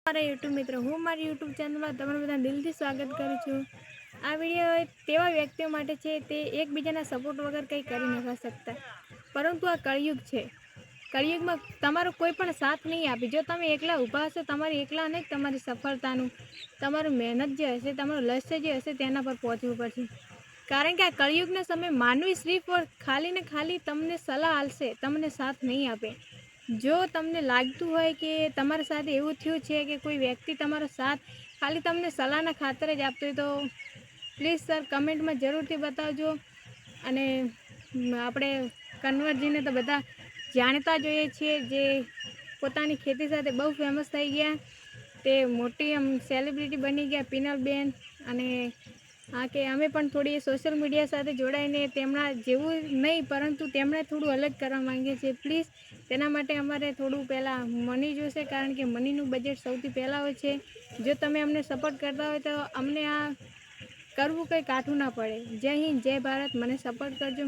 મારા યુટ્યુબ મિત્રો, હું મારી યુટ્યુબ ચેનલમાં તમારું બધા દિલથી સ્વાગત કરું છું। આ વિડીયો તેવા વ્યક્તિઓ માટે છે તે એકબીજાના સપોર્ટ વગર કંઈ કરી નથી શકતા, પરંતુ આ કળિયુગ છે। કળિયુગમાં તમારો કોઈ પણ સાથ નહીં આપે। જો તમે એકલા ઊભા હશો, તમારી એકલા નહીં, તમારી સફળતાનું, તમારું મહેનત જે હશે, તમારું લક્ષ્ય જે હશે તેના પર પહોંચવું પડશે। કારણ કે આ કળિયુગના સમયે માનવી સિર્ફ ખાલી ને ખાલી તમને સલાહ આપશે, તમને સાથ નહીં આપે। જો તમને લાગતું હોય કે તમારા સાથે એવું થયું છે કે કોઈ વ્યક્તિ તમારો સાથ ખાલી તમને સલાહના ખાતર જ આપતો હોય, તો પ્લીઝ સર કમેન્ટમાં જરૂરથી બતાવજો। અને આપણે કન્વરજીને તો બધા જાણતા જોઈએ છીએ, જે પોતાની ખેતી સાથે બહુ ફેમસ થઈ ગયા, તે મોટી સેલિબ્રિટી બની ગયા, પિનલબેન। અને હા, કે અમે પણ થોડી સોશિયલ મીડિયા સાથે જોડાઈને તેમના જેવું નહીં, પરંતુ તેમણે થોડું અલગ કરવા માંગીએ છીએ। પ્લીઝ તેના માટે અમારે થોડું પહેલાં મની જોશે, કારણ કે મનીનું બજેટ સૌથી પહેલાં હોય છે। જો તમે અમને સપોર્ટ કરતા હોય તો અમને આ કરવું કંઈ કાઠું ના પડે। જય હિન્દ, જય ભારત, મને સપોર્ટ કરજો।